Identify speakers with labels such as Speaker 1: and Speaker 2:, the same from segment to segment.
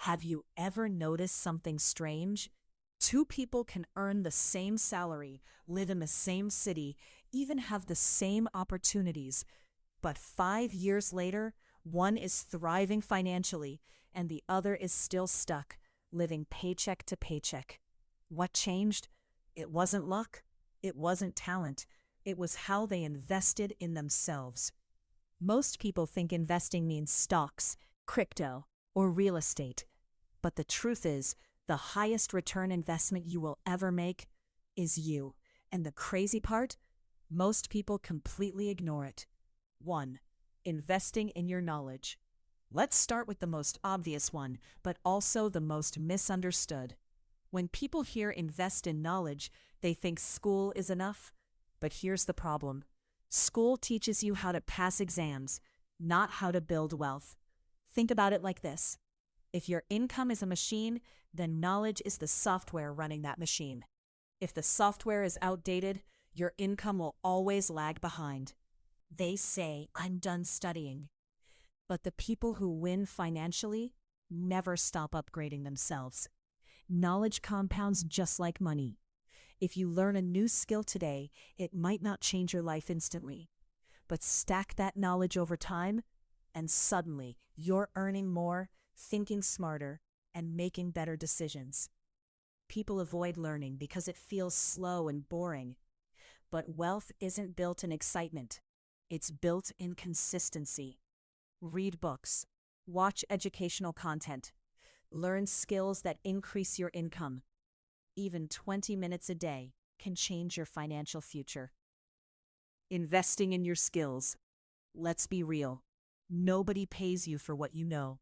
Speaker 1: Have you ever noticed something strange? Two people can earn the same salary, live in the same city, even have the same opportunities, but 5 years later, one is thriving financially and the other is still stuck, living paycheck to paycheck. What changed? It wasn't luck. It wasn't talent. It was how they invested in themselves. Most people think investing means stocks, crypto, or real estate. But the truth is, the highest return investment you will ever make is you. And the crazy part? Most people completely ignore it. 1. Investing in your knowledge. Let's start with the most obvious one, but also the most misunderstood. When people hear invest in knowledge, they think school is enough. But here's the problem. School teaches you how to pass exams, not how to build wealth. Think about it like this. If your income is a machine, then knowledge is the software running that machine. If the software is outdated, your income will always lag behind. They say, "I'm done studying." But the people who win financially never stop upgrading themselves. Knowledge compounds just like money. If you learn a new skill today, it might not change your life instantly. But stack that knowledge over time, and suddenly you're earning more, thinking smarter, and making better decisions. People avoid learning because it feels slow and boring. But wealth isn't built in excitement. It's built in consistency. Read books, watch educational content, learn skills that increase your income. Even 20 minutes a day can change your financial future. Investing in your skills. Let's be real. Nobody pays you for what you know.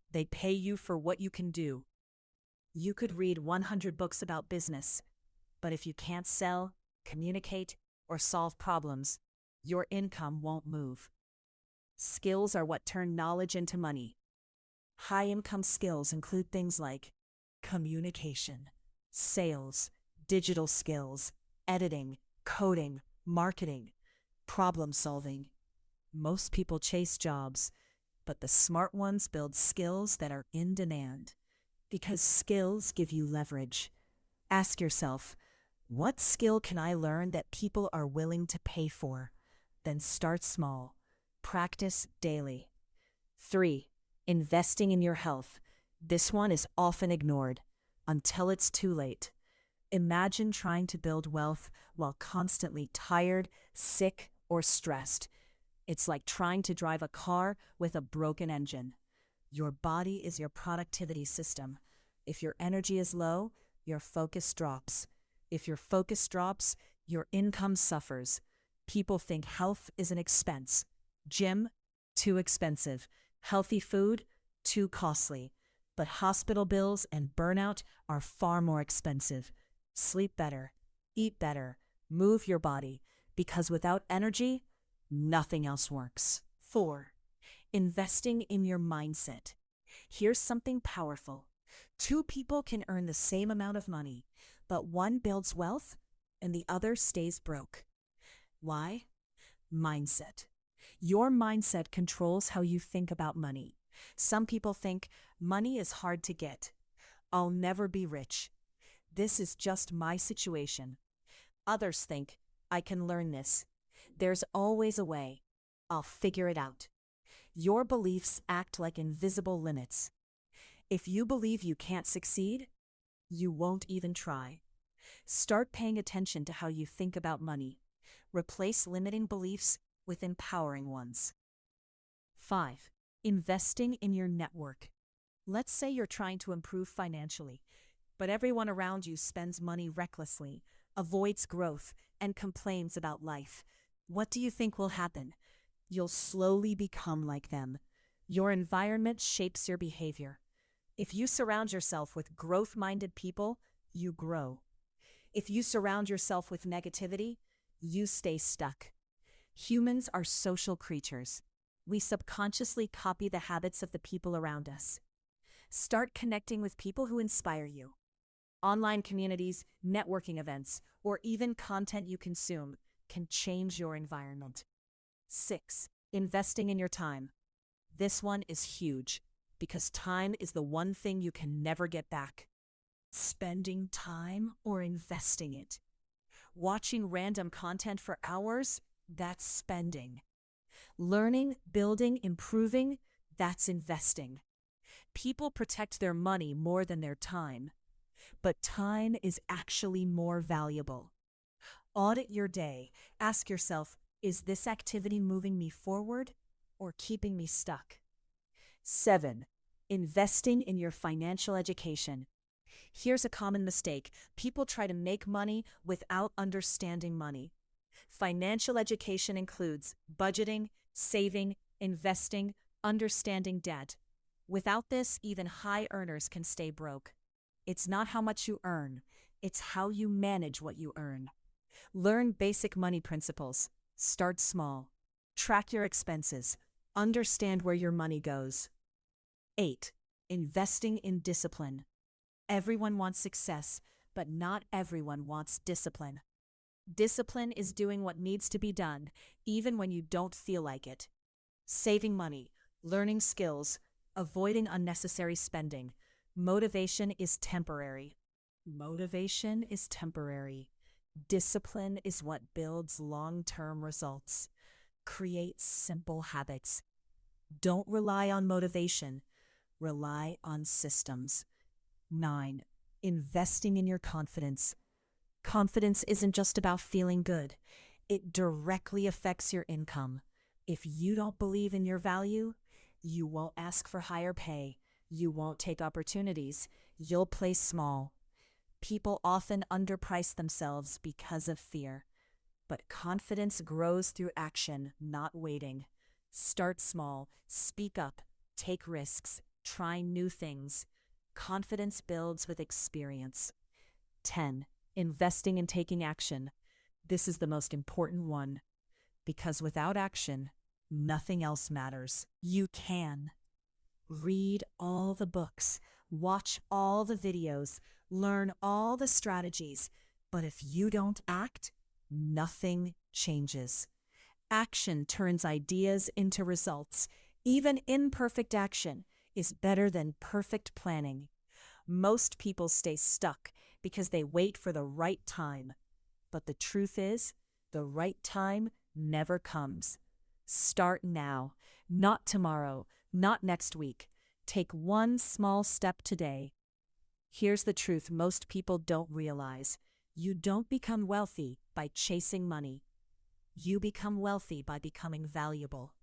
Speaker 1: They pay you for what you can do. You could read 100 books about business, but if you can't sell, communicate, or solve problems, your income won't move. Skills are what turn knowledge into money. High-income skills include things like communication, sales, digital skills, editing, coding, marketing, problem solving. Most people chase jobs, but the smart ones build skills that are in demand. Because skills give you leverage. Ask yourself, what skill can I learn that people are willing to pay for? Then start small. Practice daily. 3. Investing in your health. This one is often ignored until it's too late. Imagine trying to build wealth while constantly tired, sick, or stressed. It's like trying to drive a car with a broken engine. Your body is your productivity system. If your energy is low, your focus drops. If your focus drops, your income suffers. People think health is an expense. Gym, too expensive. Healthy food, too costly. But hospital bills and burnout are far more expensive. Sleep better, eat better, move your body, because without energy, nothing else works. 4. Investing in your mindset. Here's something powerful. Two people can earn the same amount of money, but one builds wealth and the other stays broke. Why? Mindset. Your mindset controls how you think about money. Some people think money is hard to get. I'll never be rich. This is just my situation. Others think, I can learn this. There's always a way. I'll figure it out. Your beliefs act like invisible limits. If you believe you can't succeed, you won't even try. Start paying attention to how you think about money. Replace limiting beliefs with empowering ones. 5. Investing in your network. Let's say you're trying to improve financially, but everyone around you spends money recklessly, avoids growth, and complains about life. What do you think will happen? You'll slowly become like them. Your environment shapes your behavior. If you surround yourself with growth-minded people, you grow. If you surround yourself with negativity, you stay stuck. Humans are social creatures. We subconsciously copy the habits of the people around us. Start connecting with people who inspire you. Online communities, networking events, or even content you consume can change your environment. 6. Investing in your time. This one is huge. because time is the one thing you can never get back. Spending time or investing it. Watching random content for hours, that's spending. Learning, building, improving, that's investing. People protect their money more than their time, but time is actually more valuable. Audit your day. Ask yourself, is this activity moving me forward or keeping me stuck? 7. Investing in your financial education. Here's a common mistake. People try to make money without understanding money. Financial education includes budgeting, saving, investing, understanding debt. Without this, even high earners can stay broke. It's not how much you earn, it's how you manage what you earn. Learn basic money principles. Start small. Track your expenses. Understand where your money goes. 8. Investing in discipline. Everyone wants success, but not everyone wants discipline. Discipline is doing what needs to be done, even when you don't feel like it. Saving money, learning skills, avoiding unnecessary spending. Motivation is temporary. Motivation is temporary. Discipline is what builds long-term results. Create simple habits. Don't rely on motivation. Rely on systems. 9. Investing in your confidence. Confidence isn't just about feeling good. It directly affects your income. If you don't believe in your value, you won't ask for higher pay. You won't take opportunities. You'll play small. People often underprice themselves because of fear. But confidence grows through action, not waiting. Start small, speak up, take risks, try new things. Confidence builds with experience. 10. Investing in taking action. This is the most important one, because without action, nothing else matters. You can read all the books, watch all the videos, learn all the strategies, but if you don't act, nothing changes. Action turns ideas into results. Even imperfect action is better than perfect planning. Most people stay stuck because they wait for the right time. But the truth is, the right time never comes. Start now, not tomorrow, not next week. Take one small step today. Here's the truth most people don't realize. You don't become wealthy by chasing money. You become wealthy by becoming valuable.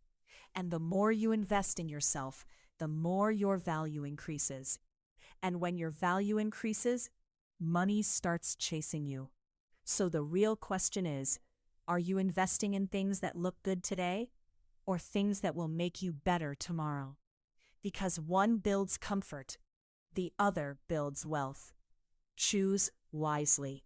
Speaker 1: And the more you invest in yourself, the more your value increases. And when your value increases, money starts chasing you. So the real question is, are you investing in things that look good today or things that will make you better tomorrow? Because one builds comfort, the other builds wealth. Choose wisely.